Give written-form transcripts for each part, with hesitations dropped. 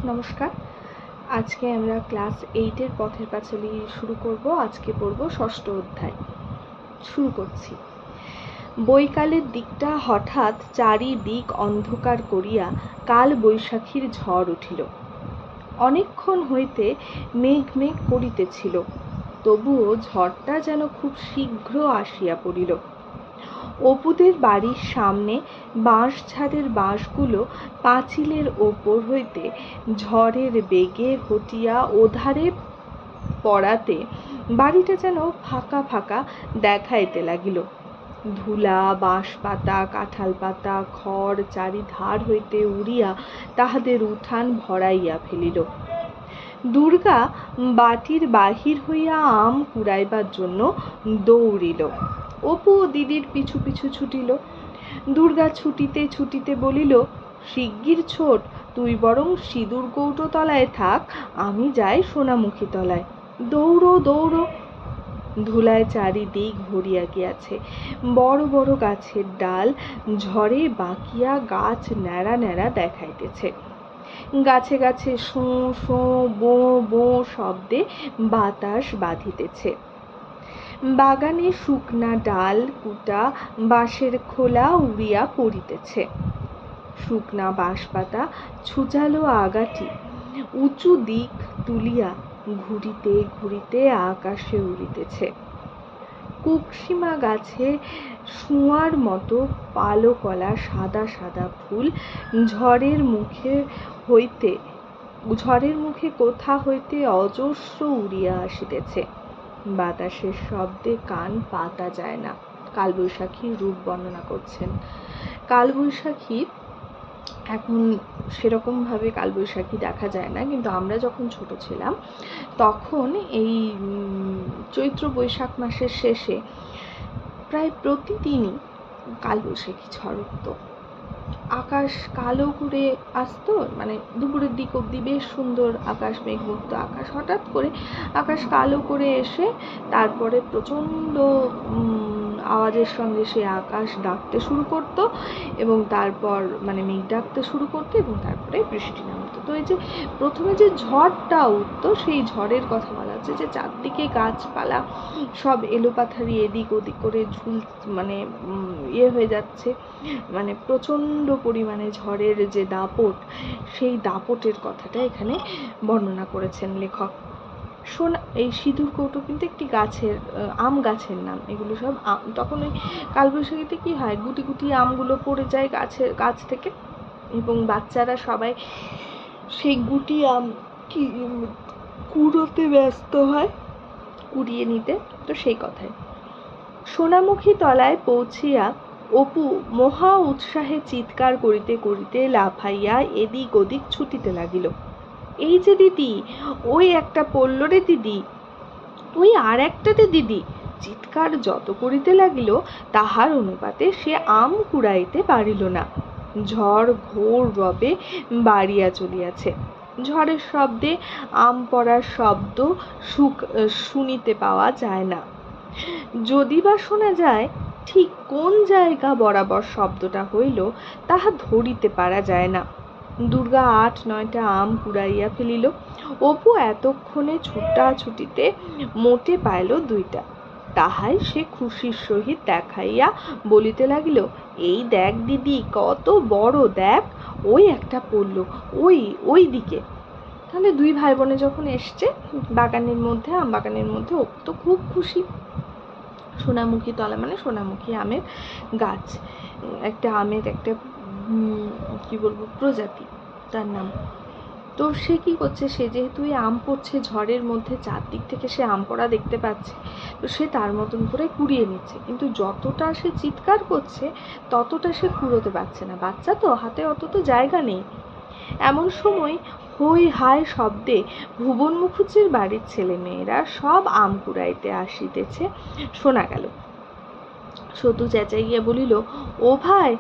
নমস্কার। আজকে আমরা ক্লাস 8-এর পথের পাঁচালী শুরু করব। আজকে পড়ব ষষ্ঠ অধ্যায়। শুরু করছি। বৈকালের দিকটা হঠাৎ চারিদিক অন্ধকার করিয়া কাল বৈশাখীর ঝড় উঠিল। অনেকক্ষণ হইতে মেঘ মেঘ করিতেছিল, তবুও ঝড়টা যেন খুব শীঘ্র আসিয়া পড়িল। অপুদের বাড়ির সামনে বাঁশঝাড়ের বাঁশগুলো পাঁচিলের ওপর হইতে ঝড়ের বেগে হটিয়া ওধারে পড়াতে বাড়িটা যেন ফাঁকা ফাঁকা দেখাইতে লাগিল। ধুলা, বাঁশ পাতা, কাঁঠাল পাতা, খড় চারিধার হইতে উড়িয়া তাহাদের উঠান ভরাইয়া ফেলিল। দুর্গা বাটির বাহির হইয়া আম কুড়াইবার জন্য দৌড়িল। অপু দিদির পিছু পিছু ছুটিল। দুর্গা ছুটিতে ছুটিতে বলিল, শিগগির ছোট, তুই বরং সিঁদুর কৌটো তলায় থাক, আমি যাই সোনামুখী তলায়। দৌড়ো দৌড়ো। ধুলায় চারিদিক ভরিয়া গিয়াছে। বড় বড় গাছের ডাল ঝড়ে বাঁকিয়া গাছ ন্যাড়া ন্যাড়া দেখাইতেছে। গাছে গাছে শোঁ শোঁ বোঁ বোঁ শব্দে বাতাস বাঁধিতেছে। বাগানে শুকনা ডাল কুটা বাঁশের খোলা উড়িয়া পড়িতেছে। শুকনা বাঁশপাতা ছুচালো আগাটি উঁচু দিক তুলিয়া ঘুরিতে ঘুরিতে আকাশে উড়িতেছে। কুকসিমা গাছে শুঁয়ার মতো পালকলা সাদা সাদা ফুল ঝড়ের মুখে কোথা হইতে অজস্র উড়িয়া আসিতেছে। বাতাসের শব্দে কান পাতা যায় না। কালবৈশাখীর রূপ বর্ণনা করছেন। কালবৈশাখী এখন সেরকমভাবে কালবৈশাখী দেখা যায় না, কিন্তু আমরা যখন ছোট ছিলাম তখন এই চৈত্র বৈশাখ মাসের শেষে প্রায় প্রতিদিনই কালবৈশাখী ঝড় উঠত। আকাশ কালো করে আসতো, মানে দুপুরের দিক অবধি বেশ সুন্দর আকাশ, মেঘমুক্ত আকাশ। হঠাৎ করে আকাশ কালো করে এসে তারপরে প্রচণ্ড আওয়াজের সঙ্গে সে আকাশ ডাকতে শুরু করতো এবং তারপর মেঘ ডাকতে শুরু করতো এবং তারপরে বৃষ্টি নামতো। তো এই যে প্রথমে যে ঝড়টা উঠতো, সেই ঝড়ের কথা বলা হচ্ছে যে চারদিকে গাছপালা সব এলোপাথারি এদিক ওদিক করে হয়ে যাচ্ছে, প্রচণ্ড পরিমাণে ঝড়ের যে দাপট, সেই দাপটের কথাটা এখানে বর্ণনা করেছেন লেখক। এই সিঁদুর কৌটো কিন্তু একটি গাছের, আম গাছের নাম। এগুলো সব তখন ওই কালবৈশাখীতে কি হয়, গুটি গুটি আমগুলো পড়ে যায় গাছ থেকে এবং বাচ্চারা সবাই সেই গুটি আম কুড়োতে ব্যস্ত হয়, কুড়িয়ে নিতে। তো সেই কথায় সোনামুখী তলায় পৌঁছিয়া অপু মহা উৎসাহে চিৎকার করিতে করিতে লাফাইয়া এদিক ওদিক ছুটিতে লাগিল। এই যে দিদি, ওই একটা পড়ল রে দিদি, ওই আর একটা রে দিদি। চিৎকার যত করিতে লাগিল তাহার অনুপাতে সে আম কুড়াইতে পারিল না। ঝড় ঘোর রবে বাড়িয়া চলিয়াছে। ঝড়ের শব্দে আম পড়ার শব্দ শুনিতে পাওয়া যায় না। যদি বা শোনা যায়, ঠিক কোন জায়গা বরাবর শব্দটা হইল তাহা ধরিতে পারা যায় না। দুর্গা 8-9টা আম কুড়াইয়া ফেলিল। অপু এতক্ষণে ছুটাছুটিতে মোটে পাইল 2টা। তাহাই সে খুশির সহিত দেখাইয়া বলিতে লাগিল, এই দেখ দিদি, কত বড়, দেখ, ওই একটা পড়ল, ওই দিকে। তাহলে 2 ভাই বোনে যখন এসছে বাগানের মধ্যে, আম বাগানের মধ্যে, অপু তো খুব খুশি। সোনামুখী তলা মানে সোনামুখী আমের গাছ, একটা আমের একটা প্রজাতি, তার নাম। তো সে কি করছে, সে যেহেতু আম পড়ছে ঝড়ের মধ্যে, চারদিক থেকে সে আম পড়া দেখতে পাচ্ছে, তো সে তার মতন করে কুড়িয়ে নিচ্ছে। কিন্তু যতটা সে চিৎকার করছে ততটা সে কুড়োতে পারছে না। বাচ্চা তো, হাতে অত তো জায়গা নেই। এমন সময় হই হায় শব্দে ভুবন মুখুজ্জের বাড়ির ছেলে মেয়েরা সব আম কুড়াইতে আসিতেছে শোনা গেল। সতু চেঁচাইয়া বলিল, ও ভাই,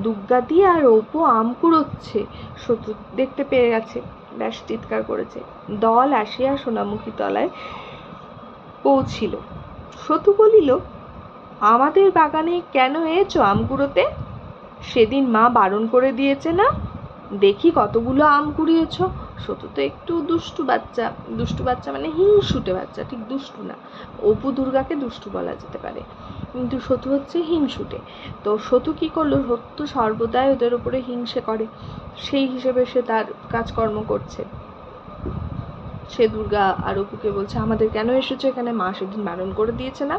দুর্গা দি আর অপু আম কুড়োচ্ছে। সতু দেখতে পেয়ে গেছে, ব্যাস চিৎকার করেছে। দল আসিয়া সোনামুখী তলায় পৌঁছিল। সতু বলিল, আমাদের বাগানে কেন এসো আম কুড়োতে? সেদিন মা বারণ করে দিয়েছে না? দেখি কতগুলো আম কুড়িয়েছ। সতু তো একটু দুষ্টু বাচ্চা মানে হিংসুটে বাচ্চা, ঠিক দুষ্টু না। অপু দুর্গাকে দুষ্টু বলা যেতে পারে, কিন্তু সতু হচ্ছে হিংসুটে। তো সতু কি করলো, সতু সর্বদাই ওদের উপরে হিংসে করে, সেই হিসেবে সে তার কাজকর্ম করছে। সে দুর্গা আর অপুকে বলছে, আমাদের কেন এসেছো এখানে, মা সেদিন বারণ করে দিয়েছে না।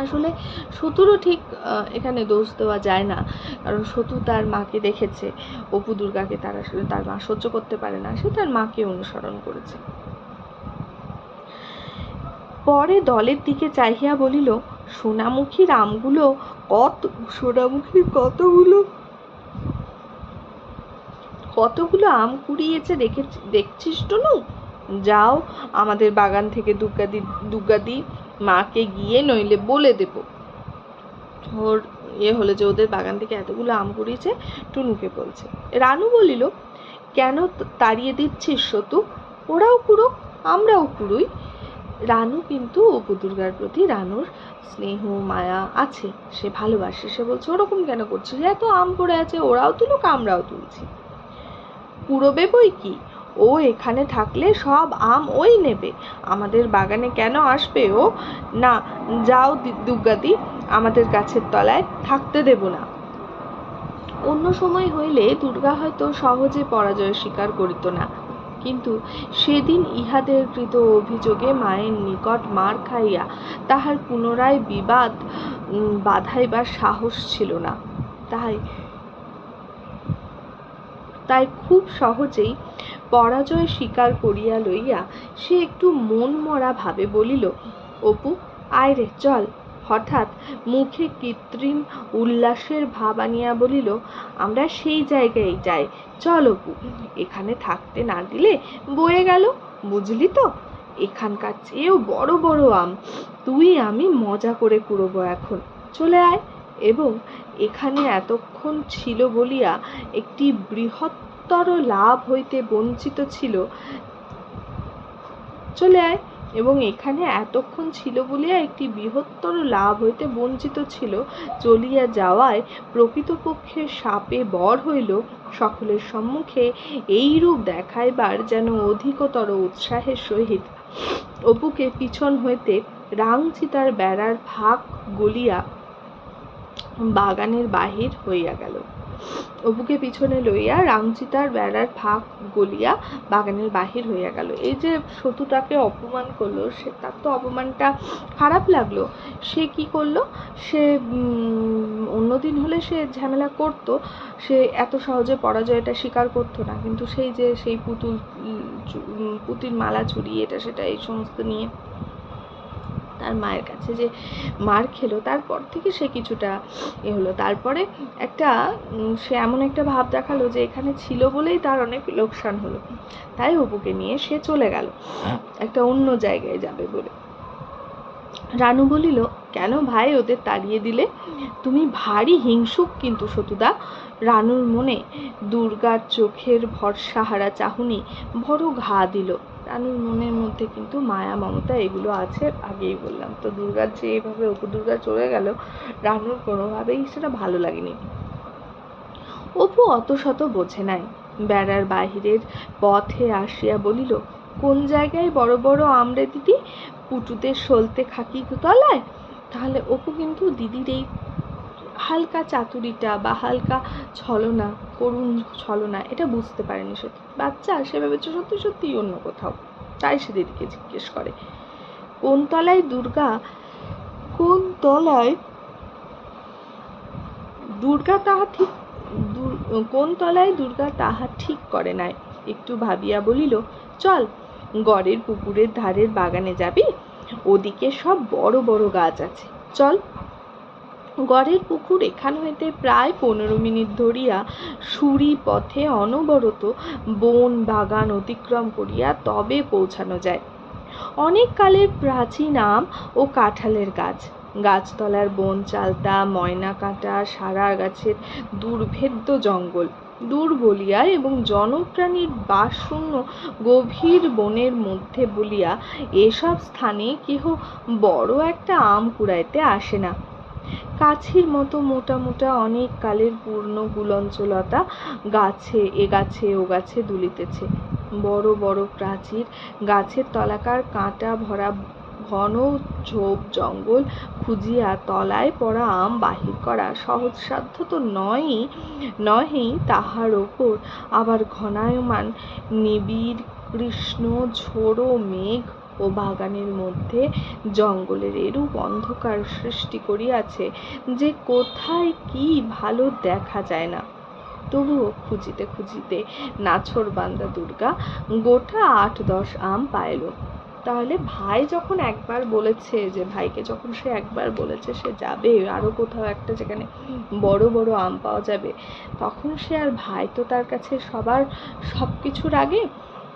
আসলে সতুরও ঠিক এখানে দোষ দেওয়া যায় না, কারণ সতু তার মাকে দেখেছে, অপু দুর্গাকে তার আসলে তার মা সহ্য করতে পারে না, সে তার মাকে অনুসরণ করেছে। পরে দলের দিকে চাহিয়া বলিল, সোনামুখীর আমগুলো সোনামুখীর কতগুলো আম কুড়িয়েছে দেখছিস টুনু, যাও আমাদের বাগান থেকে দুগ্গাদি মাকে গিয়ে নইলে বলে দেব। ওর হলো যে ওদের বাগান থেকে এতগুলো আম কুড়িয়েছে, টুনুকে বলছে। রানু বলিল, কেন তাড়িয়ে দিচ্ছিস সতু, ওরাও কুড়ুক আমরাও কুড়ুই। রানু কিন্তু অপু দুর্গার প্রতি রানুর স্নেহ মায়া আছে, সে ভালোবাসে। সে বলছে, ওরকম কেন করছিস, এত আম পড়ে আছে, ওরাও তুলুক আমরাও তুলছি। কুড়োবে বই কি, ও এখানে থাকলে সব আম ওই নেবে, আমাদের বাগানে কেন আসবে ও, না যাও দুগ্গাদি, আমাদের গাছের তলায় থাকতে দেব না। অন্য সময় হইলে দুর্গা হয়তো সহজে পরাজয় স্বীকার করিত না, কিন্তু সেদিন ইহাদের কৃত অভিযোগে মায়ের নিকট মার খাইয়া তাহার পুনরায় বিবাদ বাধাইবার সাহস ছিল না। তাই খুব সহজেই পরাজয় স্বীকার করিয়া লইয়া সে একটু মন মরা ভাবে বলিল, অপু আয় রে চল। হঠাৎ মুখে কৃত্রিম উল্লাসের ভাব আনিয়া বলিল, আমরা সেই জায়গায় যাই, চল অপু, এখানে থাকতে না দিলে বয়ে গেল, বুঝলি তো, এখানকার চেয়েও বড় বড় আম তুই আমি মজা করে কুড়োবো এখন, চলে আয়। এবং এখানে এতক্ষণ ছিল বলিয়া একটি বৃহত্তর লাভ হইতে বঞ্চিত ছিল, চলে আয়। এবং এখানে এতক্ষণ ছিল বলিয়া একটি বৃহত্তর লাভ হইতে বঞ্চিত ছিল, চলিয়া যাওয়ায় প্রকৃতপক্ষে সাপে বর হইল। সকলের সম্মুখে এইরূপ দেখাইবার যেন অধিকতর উৎসাহের সহিত অপুকে পিছন হইতে রাংচিতার বেড়ার ফাঁক গলিয়া বাগানের বাহির হইয়া গেল। অপুকে পিছনে লইয়া রামচিতার বেড়ার ফাঁক গলিয়া বাগানের বাহির হইয়া গেল। এই যে সতু তাকে অপমান করলো, সে তার তো অপমানটা খারাপ লাগলো। সে কি করলো, সে অন্যদিন হলে সে ঝামেলা করতো, সে এত সহজে পরাজয়টা স্বীকার করতো না, কিন্তু সেই পুতির মালা চুরি এটা সেটা এই সমস্ত নিয়ে তার মায়ের কাছে যে মার খেলো, তারপর থেকে সে কিছুটা হলো। তারপরে সে এমন একটা ভাব দেখালো যে এখানে ছিল বলেই তার অনেক লোকসান হলো, তাই অপুকে নিয়ে সে চলে গেল একটা অন্য জায়গায় যাবে বলে। রানু বলিল, কেন ভাই ওদের তাড়িয়ে দিলে, তুমি ভারী হিংসুক কিন্তু সতুদা। রানুর মনে দুর্গার চোখের ভরসাহারা চাহনি বড় ঘা দিল। রানুর মনের মধ্যে কিন্তু মায়া মমতা এগুলো আছে, আগেই বললাম। তো দুর্গার যে এইভাবে অপু দুর্গা চলে গেল, রানুর কোনোভাবেই সেটা ভালো লাগেনি। অপু অত শত বোঝে নাই, বেড়ার বাহিরের পথে আসিয়া বলিল, কোন জায়গায় বড় বড় আমরে দিদি, পুটুদের সলতে খাকি তলায়। তাহলে অপু কিন্তু দিদির এই হালকা চাতুরিটা বা হালকা ছলনা, করুণ ছলনা, এটা বুঝতে পারেনি। সত্যি বাচ্চা, সে ভেবেছে সত্যি সত্যিই অন্য কোথাও, তাই সে দিদিকে জিজ্ঞেস করে, কোন তলায় দুর্গা তাহা ঠিক করে নাই। একটু ভাবিয়া বলিল, চল গড়ের পুকুরের ধারের বাগানে যাবি, ওদিকে সব বড় বড় গাছ আছে, চল। গড়ের পুকুর এখান হইতে প্রায় 15 মিনিট ধরিয়া সুরি পথে অনবরত বন বাগান অতিক্রম করিয়া তবে পৌঁছানো যায়। অনেক কালের প্রাচীন আম ও কাঁঠালের গাছতলার বন চালতা, ময়না কাঁটা, সারা গাছের দুর্ভেদ্য জঙ্গল, দূর বলিয়া এবং জনপ্রাণীর বাসশূন্য গভীর বনের মধ্যে বলিয়া এসব স্থানে কেহ বড় একটা আম কুড়াইতে আসে না। কাছির মতো মোটা মোটা অনেক কালের পূর্ণ গুলঞ্চলতা এ গাছে ও গাছে দুলিতেছে। বড় বড় প্রাচীর, গাছের তলাকার কাঁটা ভরা ঘন ঝোপ জঙ্গল খুঁজিয়া তলায় পড়া আম বাহির করা সহজসাধ্য তো নহেই, তাহার ওপর আবার ঘনায়মান নিবিড় কৃষ্ণ ঝোড়ো মেঘ ও বাগানের মধ্যে জঙ্গলের এরূপ অন্ধকার সৃষ্টি করিয়াছে যে কোথায় কি ভালো দেখা যায় না। তবুও খুঁজিতে খুঁজিতে নাছোড়বান্দা দুর্গা গোটা ৮-১০ আম পাইল। তাহলে ভাই যখন একবার বলেছে, যে ভাইকে যখন সে একবার বলেছে সে যাবে আরো কোথাও একটা যেখানে বড় বড় আম পাওয়া যাবে, তখন সে আর ভাই তো তার কাছে সবকিছুর আগে,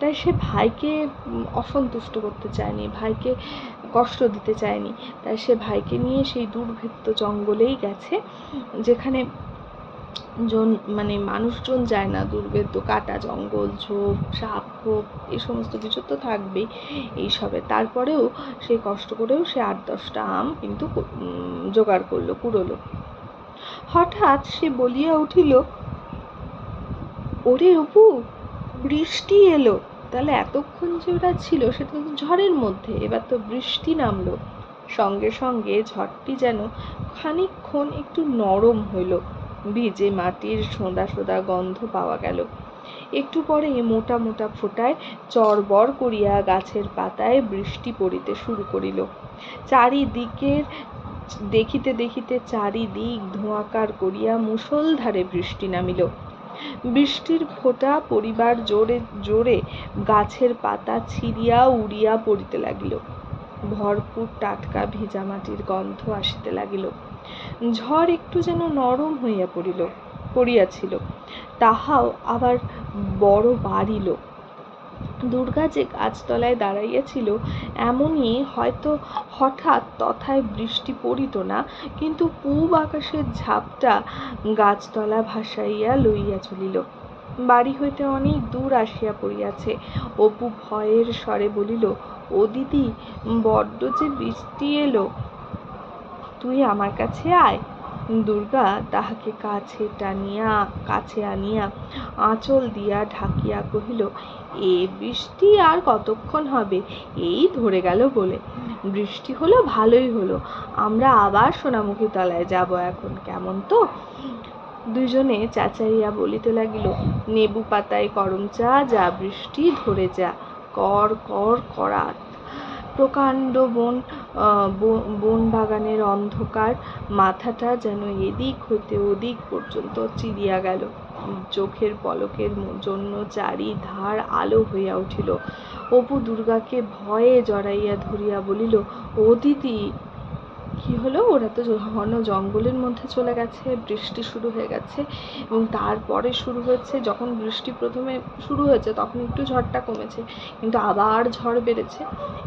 তাই সে ভাইকে অসন্তুষ্ট করতে চায়নি, ভাইকে কষ্ট দিতে চায়নি। তাই সে ভাইকে নিয়ে সেই দুর্ভেদ্য জঙ্গলেই গেছে, যেখানে মানুষজন যায় না, দুর্ভেদ্য কাটা জঙ্গল, ঝোপ, সাপ খোপ এই সমস্ত কিছু তো থাকবেই এইসবে। তারপরেও সেই কষ্ট করেও সে ৮-১০টা আম কিন্তু জোগাড় করলো, কুড়োলো। হঠাৎ সে বলিয়া উঠিল, ওরে অপু, বৃষ্টি এলো। তাহলে এতক্ষণ যে ওরা ছিল সেটা তো ঝড়ের মধ্যে, এবার তো বৃষ্টি নামলো। সঙ্গে সঙ্গে ঝড়টি যেন খানিকক্ষণ একটু নরম হইল, ভিজে মাটির সোঁদা সোঁদা গন্ধ পাওয়া গেল। একটু পরে মোটা মোটা ফোঁটায় চড়বড় করিয়া গাছের পাতায় বৃষ্টি পড়িতে শুরু করিল। চারিদিকের দেখিতে দেখিতে চারিদিক ধোঁয়াকার করিয়া মুষলধারে বৃষ্টি নামিল। বৃষ্টির ফোঁটা পড়িবার জোরে জোরে গাছের পাতা ছিঁড়িয়া উড়িয়া পড়িতে লাগিল। ভরপুর টাটকা ভিজা মাটির গন্ধ আসিতে লাগিল। ঝড় একটু যেন নরম হইয়া পড়িয়াছিল, তাহাও আবার বড় বাড়িল। দুর্গা যে গাছতলায় দাঁড়াইয়াছিল, এমনই হয়তো হঠাৎ তথায় বৃষ্টি পড়িত না, কিন্তু পূব আকাশের ঝাপটা গাছতলা ভাসাইয়া লইয়া চলিল। বাড়ি হইতে অনেক দূর আসিয়া পড়িয়াছে। অপু ভয়ের স্বরে বলিল, ও দিদি, বড্ড যে বৃষ্টি এলো, তুই আমার কাছে আয়। দুর্গা তাহাকে কাছে আনিয়া আঁচল দিয়া ঢাকিয়া কহিল, এ বৃষ্টি আর কতক্ষণ হবে, এই ধরে গেল বলে। বৃষ্টি হলো, ভালোই হলো, আমরা আবার সোনামুখী তলায় যাব এখন, কেমন তো? দুইজনে চেঁচাইয়া বলিতে লাগিল, নেবু পাতায় করম চা, যা বৃষ্টি ধরে যা, কর কর করাত। প্রকাণ্ড বন বাগানের অন্ধকার মাথাটা যেন এদিক হইতে ওদিক পর্যন্ত চিরিয়া গেল। চোখের পলকের জন্য চারিধার আলো হইয়া উঠিল। অপু দুর্গাকে ভয়ে জড়াইয়া ধরিয়া বলিল, ও দিদি, কি হলো? ওরা তো ঘন জঙ্গলের মধ্যে চলে গেছে, বৃষ্টি শুরু হয়ে গেছে, এবং তারপরে শুরু হয়েছে, যখন বৃষ্টি প্রথমে শুরু হয়েছে তখন একটু ঝড়টা কমেছে, কিন্তু আবার ঝড় বেড়েছে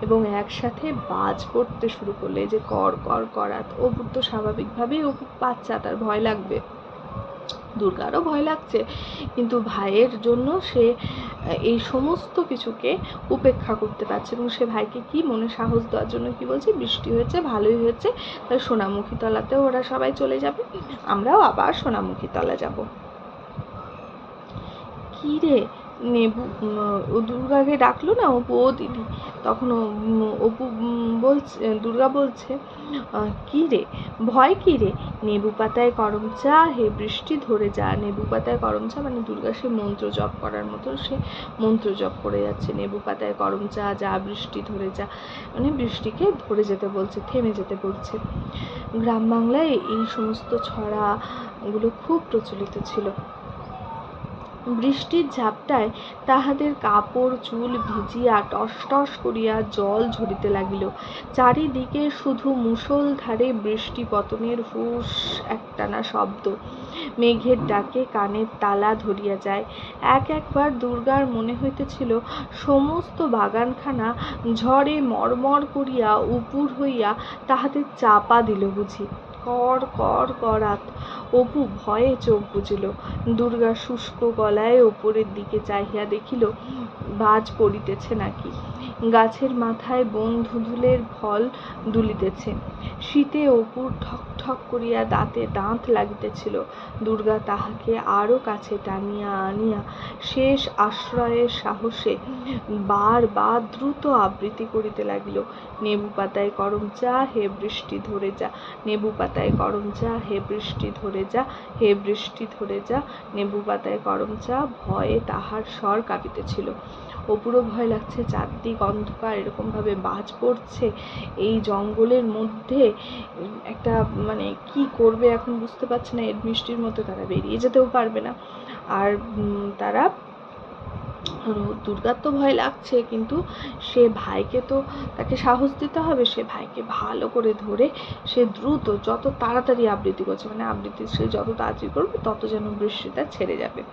এবং একসাথে বাজ পড়তে শুরু করলে, যে কর কর করাত। অপুর তো স্বাভাবিকভাবেই অপু বাচ্চা, তার ভয় লাগবে, দুর্গারও ভয় লাগছে, কিন্তু ভাইয়ের জন্য সে এই সমস্ত কিছুকে উপেক্ষা করতে পারছে, এবং সে ভাইকে কি মনে সাহস দেওয়ার জন্য কি বলছে, বৃষ্টি হয়েছে, ভালোই হয়েছে, তাই সোনামুখী তলাতেও ওরা সবাই চলে যাবে, আমরাও আবার সোনামুখী তলা যাব। কি রে নেবু, দুর্গাকে ডাকলো না অপু, ও দিদি। তখন অপু বলছে, দুর্গা বলছে, কি রে, ভয় কি রে, নেবু পাতায় করম চা, হে বৃষ্টি ধরে যা। নেবু পাতায় করম চা মানে দুর্গা সে মন্ত্র জপ করার মতো সে মন্ত্র জপ করে যাচ্ছে। নেবু পাতায় করম চা, যা বৃষ্টি ধরে যা, মানে বৃষ্টিকে ধরে যেতে বলছে, থেমে যেতে বলছে। গ্রাম বাংলায় এই সমস্ত ছড়াগুলো খুব প্রচলিত ছিল। বৃষ্টির ঝাপটায় তাহাদের কাপড় চুল ভিজিয়া টস টস করিয়া জল ঝরিতে লাগিল। চারিদিকে শুধু মুষলধারে বৃষ্টি পতনের হুস একটানা শব্দ। মেঘের ডাকে কানের তালা ধরিয়া যায়। একবার দুর্গার মনে হইতেছিল সমস্ত বাগানখানা ঝড়ে মরমর করিয়া উপুর হইয়া তাহাদের চাপা দিল বুঝি। কর কর করাত। অপু ভয়ে চোখ বুজিল। দুর্গা শুষ্ক গলায় ওপরের দিকে চাহিয়া দেখিল বাজ পড়িতেছে নাকি। গাছের মাথায় বন ধুধুলের ফল দুলিতেছে। শীতে অপুর ঠক ঠক ঠক করিয়া দাঁতে দাঁত লাগিতেছিল। দুর্গা তাহাকে আরও কাছে টানিয়া আনিয়া শেষ আশ্রয়ের সাহসে বার বার দ্রুত আবৃত্তি করিতে লাগিল, নেবু পাতায় করম চা, হে বৃষ্টি ধরে যা, নেবু পাতায় করম চা, হে বৃষ্টি ধরে যা, হে বৃষ্টি ধরে যা, নেবু পাতায় করম চা। ভয়ে তাহার স্বর কাঁপিতেছিল। অপুরও ভয় লাগছে, চারদিক অন্ধকার, এরকমভাবে বাজ পড়ছে এই জঙ্গলের মধ্যে। একটা মানে কি করবে এখন বুঝতে পারছে না। এর বৃষ্টির মধ্যে তারা বেরিয়ে যেতেও পারবে না। আর তারা দুর্গার তো ভয় লাগছে, কিন্তু সে ভাইকে তো তাকে সাহস দিতে হবে। সে ভাইকে ভালো করে ধরে সে দ্রুত যত তাড়াতাড়ি আবৃত্তি করছে, মানে আবৃত্তি সে যত তাড়াতাড়ি করবে তত যেন বৃষ্টিটা ছেড়ে যাবে।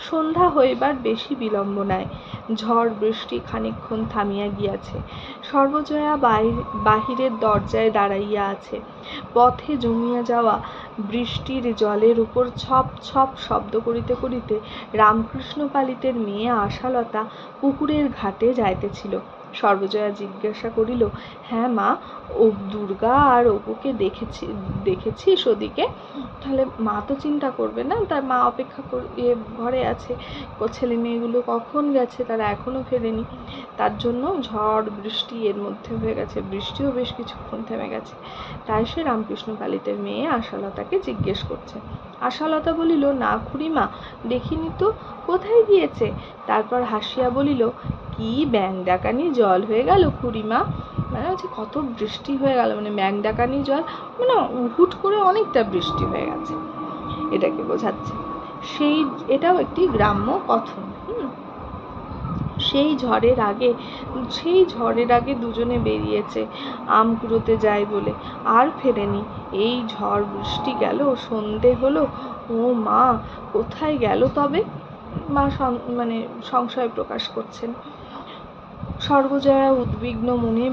সন্ধ্যা হইবার বেশি বিলম্ব নাই। ঝড় বৃষ্টি খানিকক্ষণ থামিয়া গিয়াছে। সর্বজয়া বাহিরের দরজায় দাঁড়াইয়া আছে। পথে জমিয়া যাওয়া বৃষ্টির জলের উপর ছপ ছপ শব্দ করিতে করিতে রামকৃষ্ণ পালিতের মেয়ে আশালতা পুকুরের ঘাটে যাইতেছিল। সর্বজয়া জিজ্ঞাসা করিল, হ্যাঁ মা, ও দুর্গা আর অপুকে দেখেছিস ওদিকে? তাহলে মা তো চিন্তা করবে না, তার মা অপেক্ষা ঘরে আছে, ছেলে মেয়েগুলো কখন গেছে, তারা এখনো ফেরেনি। তার জন্য ঝড় বৃষ্টি এর মধ্যে হয়ে গেছে, বৃষ্টিও বেশ কিছুক্ষণ থেমে গেছে। তাই সে রামকৃষ্ণ পালিতের মেয়ে আশালতাকে জিজ্ঞেস করছে। আশালতা বলিল, না খুড়িমা, দেখিনি তো, কোথায় গিয়েছে? তারপর হাসিয়া বলিল, কি ব্যাং ডাকানি জল হয়ে গেল খুড়িমা। মানে হচ্ছে কত বৃষ্টি হয়ে গেল, মানে ব্যাং ডাকানি জল, মানে হুট করে অনেকটা বৃষ্টি হয়ে গেছে, এটাকে বোঝাচ্ছে। এটাও একটি গ্রাম্য কথন। সেই ঝড়ের আগে দুজনে বেরিয়েছে আম কুড়োতে যায় বলে, আর ফেরেনি। এই ঝড় বৃষ্টি গেল, সন্ধে হলো। ও মা, কোথায় গেল তবে? মা মানে সংশয় প্রকাশ করছেন। সর্বজয়া উদ্বিগ্ন মনে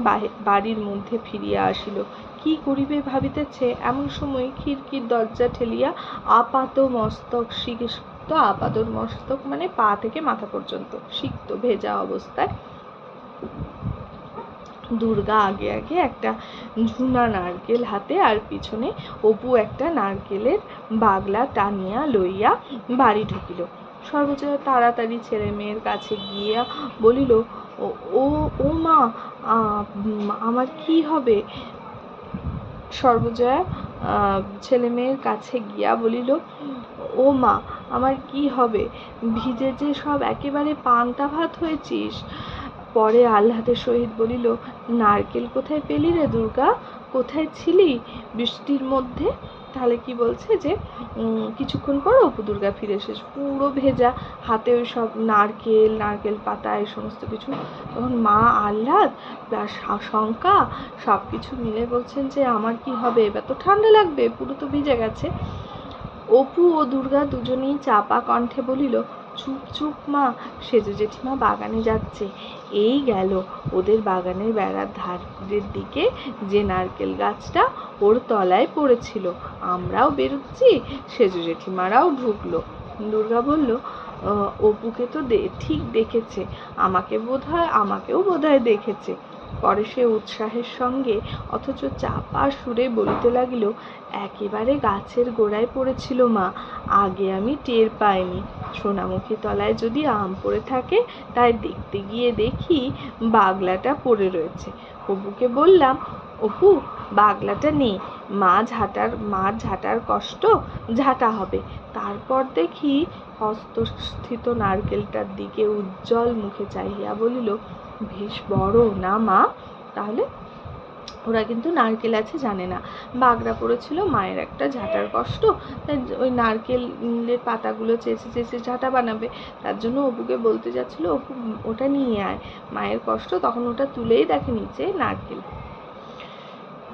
বাড়ির মধ্যে ফিরিয়া আসিল। কি করিবে ভাবিতেছে, এমন সময় খিড়কির দরজা ঠেলিয়া আপাতর মস্তক মানে পা থেকে মাথা পর্যন্ত সিক্ত ভেজা অবস্থায় দুর্গা আগে আগে একটা ঝুনা নারকেল হাতে, আর পিছনে অপু একটা নারকেলের বাগলা টানিয়া লইয়া বাড়ি ঢুকিল। সর্বজয়া তাড়াতাড়ি ছেলে মেয়ের কাছে গিয়া বলিল, ও মা, আমার কি হবে? সর্বজয়া ছেলে মেয়ের কাছে গিয়া বলিল, ও মা, আমার কি হবে? ভিজে যে সব একেবারে পান্তা ভাত হয়েছিস। পরে আহ্লাদের সহিত বলিল, নারকেল কোথায় পেলি রে দুর্গা? কোথায় ছিলি বৃষ্টির মধ্যে? তাহলে কি বলছে যে কিছুক্ষণ পর অপু দুর্গা ফিরে এসেছে, পুরো ভেজা, হাতে ওই সব নারকেল পাতা এই সমস্ত কিছু। তখন মা আহ্লাদ প্লাস শঙ্কা সব কিছু মিলে বলছেন যে আমার কি হবে, এবার তো ঠান্ডা লাগবে, পুরো তো ভিজে গেছে। অপু ও দুর্গা দুজনেই চাপা কণ্ঠে বলিল, চুপ চুপ মা, সেজো জেঠিমা বাগানে যাচ্ছে। এই গেল ওদের বাগানের বেড়ার ধারের দিকে যে নারকেল গাছটা, ওর তলায় পড়েছিল। আমরাও বেরোচ্ছি, সেজো জেঠিমারাও ঢুকলো। দুর্গা বলল, অপুকে তো ঠিক দেখেছে, আমাকেও বোধহয় দেখেছে। পরে সে উৎসাহের সঙ্গে অথচ চাপা সুরে বলিতে লাগিল, একেবারে গাছের গোড়ায় পড়েছিল মা, আগে আমি টের পাইনি। সোনামুখী তলায় যদি আম পড়ে থাকে, তাই দেখতে গিয়ে দেখি বাগলাটা পড়ে রয়েছে। অপুকে বললাম, অপু, বাগলাটা নেই, মার ঝাঁটার কষ্ট ঝাঁটা হবে। তারপর দেখি হস্তস্থিত নারকেলটার দিকে উজ্জ্বল মুখে চাহিয়া বলিল, বেশ বড় না মা? তাহলে ওরা কিন্তু নারকেল আছে জানে না, বাগড়া পড়েছিল, মায়ের একটা ঝাঁটার কষ্ট, তাই ওই নারকেলের পাতাগুলো চেঁচে ঝাঁটা বানাবে। তার জন্য অপুকে বলতে যাচ্ছিল, অপু ওটা নিয়ে আয়, মায়ের কষ্ট। তখন ওটা তুলেই দেখে নিচে নারকেল।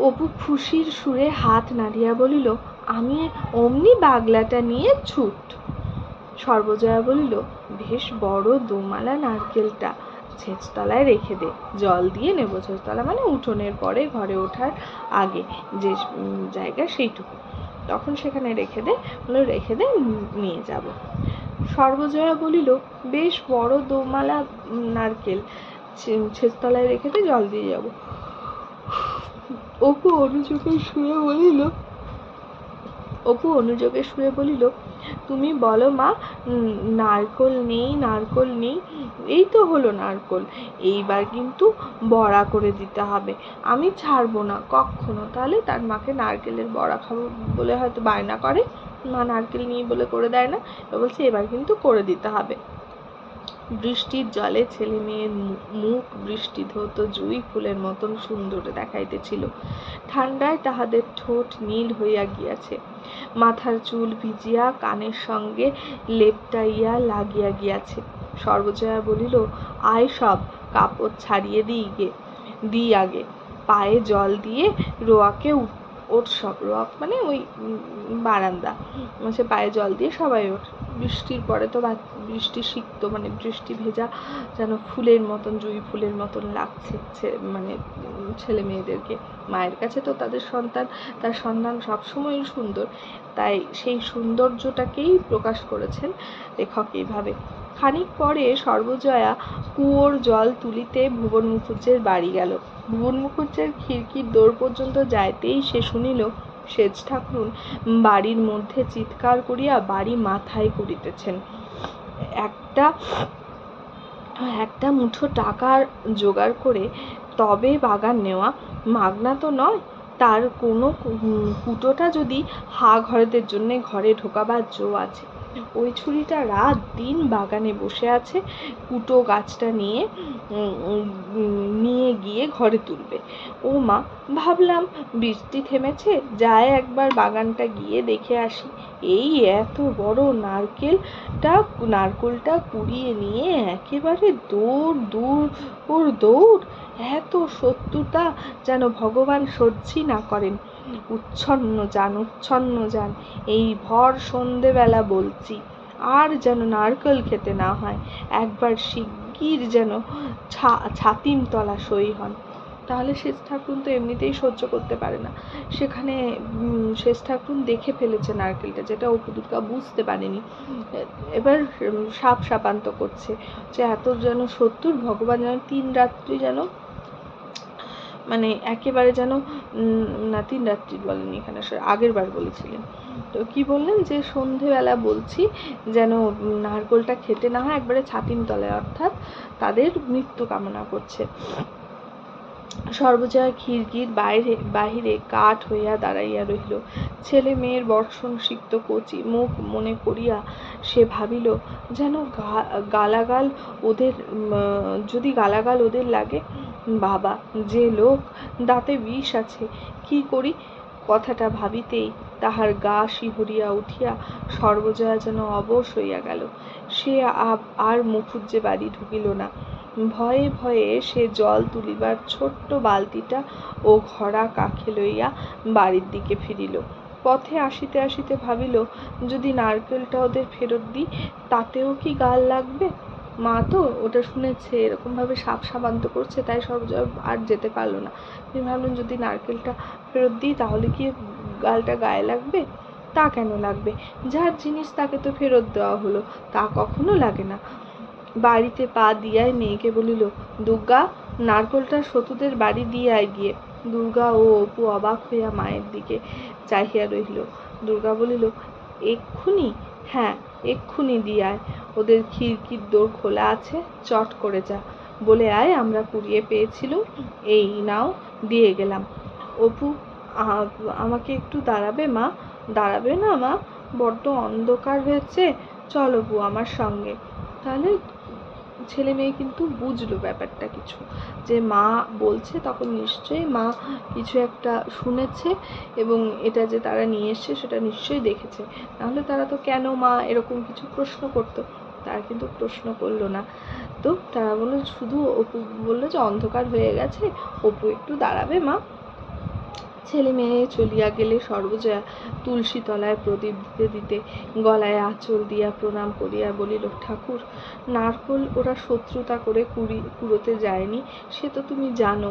অপু খুশির সুরে হাত নাড়িয়া বলিল, আমি অমনি বাগলাটা নিয়ে ছুট। সর্বজয়া বলিল, বেশ বড় দোমালা নারকেলটা, ছেঁচতলায় রেখে দে, জল দিয়ে নেব। ছেঁচতলা মানে উঠোনের পরে ঘরে ওঠার আগে যে জায়গা সেইটুকু, তখন সেখানে রেখে দে, নিয়ে যাব। সর্বজয়া বলিল, বেশ বড় দোমালা নারকেল, ছেঁচতলায় রেখে দে, জল দিয়ে যাব। অপু অনুযোগের সুরে বলিল, অপু অনুযোগে সুরে বলিল, তুমি বলো মা, নারকোল নেই, নারকোল নেই। এই তো হলো নারকোল, এইবার কিন্তু বড়া করে দিতে হবে, আমি ছাড়বো না কখনো। তাহলে তার মাকে নারকেলের বড়া খাবো বলে হয়তো বায়না করে, মা নারকেল নিয়ে বলে করে দেয় না, বলছে এবার কিন্তু করে দিতে হবে। বৃষ্টির জলে ছেলে মেয়ের মুখ বৃষ্টি ধৌত জুঁই ফুলের মতন সুন্দর দেখাইতেছিল। ঠান্ডায় তাহাদের ঠোঁট নীল হইয়া গিয়াছে, মাথার চুল ভিজিয়া কানের সঙ্গে লেপটাইয়া লাগিয়া গিয়াছে। সর্বজয়া বলিল, আয় সব কাপড় ছাড়িয়ে দিই আগে, পায়ে জল দিয়ে রোয়াকে ওঠ সব। রোয়াক মানে ওই বারান্দা, সে পায়ে জল দিয়ে সবাই ওঠ। বৃষ্টির পরে তো বৃষ্টি সিক্ত, মানে বৃষ্টি ভেজা যেন ফুলের মতন, জুঁই ফুলের মতন লাগছে মানে ছেলে মেয়েদেরকে। মায়ের কাছে তো তার সন্তান সবসময় সুন্দর, তাই সেই সৌন্দর্যটাকেই প্রকাশ করেছেন লেখক এইভাবে। খানিক পরে সর্বজয়া কুয়োর জল তুলিতে ভুবন মুখুজ্জের বাড়ি গেল। ভুবন মুখুজ্জের খিড়কির দৌড় পর্যন্ত যাইতেই সে শুনিল সেজ ঠাকরুন বাড়ির মধ্যে চিৎকার করিয়া বাড়ি মাথায় করিতেছেন। একটা মুঠো টাকার জোগাড় করে তবে বাগান নেওয়া, মাগনা তো নয়। তার কোনো কুটোটা যদি হা ঘরেদের জন্য ঘরে ঢোকাবার জো আছে। ওই ছুরিটা রাত দিন বাগানে বসে আছে, কুটো গাছটা নিয়ে গিয়ে ঘরে তুলবে। ও মা, ভাবলাম বৃষ্টি থেমেছে, যায় একবার বাগানটা গিয়ে দেখে আসি। এই এত বড় নারকেলটা কুড়িয়ে নিয়ে একেবারে দৌড়। এত শত্রুতা যেন ভগবান সহ্যই না করেন। উচ্ছন্ন যান, এই ভর সন্ধেবেলা বলছি, আর যেন নারকেল খেতে না হয়। একবার শিগগির যেন ছাতিম তলা সই হন। তাহলে সেজ ঠাকুরুন তো এমনিতেই সহ্য করতে পারে না, সেখানে সেজ ঠাকুরুন দেখে ফেলেছে নারকেলটা, যেটা অপু দুর্গা বুঝতে পারেনি। এবার সাপান্ত করছে যে এত যেন শত্রুর ভগবান যেন 3 রাত্রি যেন, মানে একেবারে যেন না 3 রাত্রি বলেনি, এখানে আগের বার বলেছিলেন। তো কি বললেন যে সন্ধেবেলা বলছি যেন নারকেলটা খেতে না হয়, একবারে ছাতিম তলায়, অর্থাৎ তাদের মৃত্যু কামনা করছে। সর্বজয়া খিড়কির বাহিরে কাঠ হইয়া দাঁড়াইয়া রহিল। ছেলে মেয়ের বর্ষণ সিক্ত কচি মুখ মনে করিয়া সে ভাবিল, যেন যদি গালাগাল ওদের লাগে। বাবা, যে লোক, দাঁতে বিষ আছে, কি করি? কথাটা ভাবিতেই তাহার গা শিহরিয়া উঠিয়া সর্বজয়া যেন অবশ হইয়া গেল। সে আর মুখুজ্জে বাড়ি ঢুকিল না। ভয়ে ভয়ে সে জল তুলিবার ছোট্ট বালতিটা ও ঘড়া কাখে লইয়া বাড়ির দিকে ফিরিল। পথে আসিতে আসিতে ভাবিল, যদি নারকেলটা ওদের ফেরত দিই, তাতেও কি গাল লাগবে? মা তো ওটা শুনেছে, এরকমভাবে সাবান্ত করছে, তাই সর্বজয়া আর যেতে পারলো না। তিনি ভাবলেন, যদি নারকেলটা ফেরত দিই তাহলে কি গালটা গায়ে লাগবে? তা কেন লাগবে? যার জিনিস তাকে তো ফেরত দেওয়া হলো, তা কখনো লাগে না। বাড়িতে পা দিয়াই মেয়েকে বলিল, দুর্গা, নারকেলটা সতুদের বাড়ি দিয়ে আয় গিয়ে। দুর্গা ও অপু অবাক হইয়া মায়ের দিকে চাহিয়া রহিল। দুর্গা বলিল, এক্ষুনি? হ্যাঁ, এক্ষুনি দিয়ে আয়, ওদের খিড়কির দোর খোলা আছে, চট করে যা, বলে আয় আমরা কুড়িয়ে পেয়েছিলুম, এই নাও দিয়ে গেলাম। অপু, আমাকে একটু দাঁড়াবে মা? দাঁড়াবে না মা, বড্ড অন্ধকার হয়েছে, চল অপু আমার সঙ্গে। তাহলে ছেলে মেয়ে কিন্তু বুঝলো ব্যাপারটা কিছু, যে মা বলছে, তখন নিশ্চয়ই মা কিছু একটা শুনেছে, এবং এটা যে তারা নিয়ে এসছে সেটা নিশ্চয়ই দেখেছে, নাহলে তারা তো কেন মা এরকম কিছু প্রশ্ন করতো। তারা কিন্তু প্রশ্ন করলো না। তো তারা বললো, শুধু অপু বললো যে অন্ধকার হয়ে গেছে, অপু একটু দাঁড়াবে মা। ছেলে মেয়ে চলিয়া গেলে সর্বজয়া তুলসী তলায় প্রদীপ দিতে দিতে গলায় আঁচল দিয়া প্রণাম করিয়া বলিল, ঠাকুর, নারকোল ওরা শত্রুতা করে কুড়োতে যায়নি, সে তো তুমি জানো।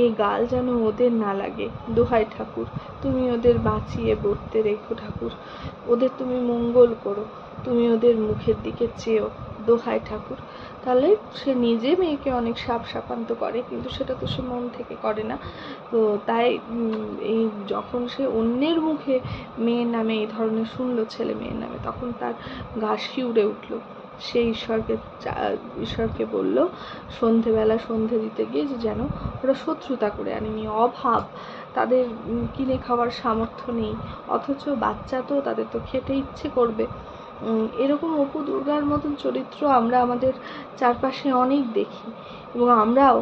এই গাল যেন ওদের না লাগে, দোহাই ঠাকুর, তুমি ওদের বাঁচিয়ে বর্তে রেখো ঠাকুর, ওদের তুমি মঙ্গল করো, তুমি ওদের মুখের দিকে চেয়েও, দোহাই ঠাকুর, তাহলে সে নিজে মেয়েকে অনেক শাপান্ত করে, কিন্তু সেটা তো সে মন থেকে করে না। তো তাই এই যখন সে অন্যের মুখে মেয়ের নামে এই ধরনের শুনলো, ছেলে মেয়ের নামে, তখন তার গা শিউরে উঠলো। সে ঈশ্বরকে বলল সন্ধেবেলা সন্ধে দিতে গিয়ে যে যেন ওরা শত্রুতা করে আনেনি, অভাব, তাদের কিনে খাওয়ার সামর্থ্য নেই, অথচ বাচ্চা তো, তাদের তো খেতে ইচ্ছে করবে। এরকম অপু দুর্গার মতন চরিত্র আমরা আমাদের চারপাশে অনেক দেখি, এবং আমরাও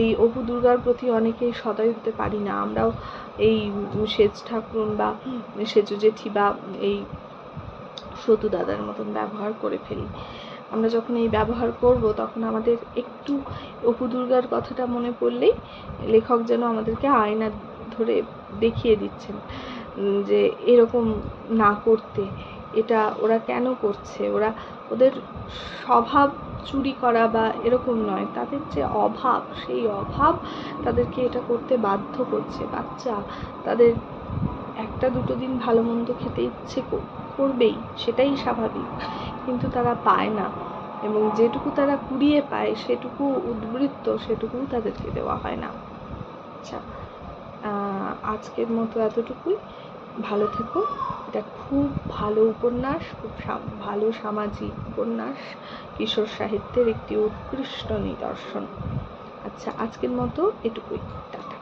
এই অপু দুর্গার প্রতি অনেকেই সদয় হতে পারি না। আমরাও এই সেজ ঠাকুরন বা সেজু জেঠি বা এই সতু দাদার মতন ব্যবহার করে ফেলি। আমরা যখন এই ব্যবহার করব, তখন আমাদের একটু অপু দুর্গার কথাটা মনে পড়লেই লেখক যেন আমাদেরকে আয়না ধরে দেখিয়ে দিচ্ছেন যে এরকম না করতে। এটা ওরা কেন করছে? ওদের স্বভাব চুরি করা বা এরকম নয়, তাদের যে অভাব, সেই অভাব তাদেরকে এটা করতে বাধ্য করছে। বাচ্চা, তাদের একটা দুটো দিন ভালো মন্দ খেতে ইচ্ছে করবেই, সেটাই স্বাভাবিক, কিন্তু তারা পায় না, এবং যেটুকু তারা কুড়িয়ে পায় সেটুকু উদ্বৃত্ত, সেটুকুও তাদেরকে দেওয়া হয় না। আচ্ছা, আজকের মতো এতটুকুই। ভালো থেকো। এটা খুব ভালো উপন্যাস, খুব ভালো সামাজিক উপন্যাস, কিশোর সাহিত্যের একটি উৎকৃষ্ট নিদর্শন। আচ্ছা, আজকের মতো এটুকুই। টাটা।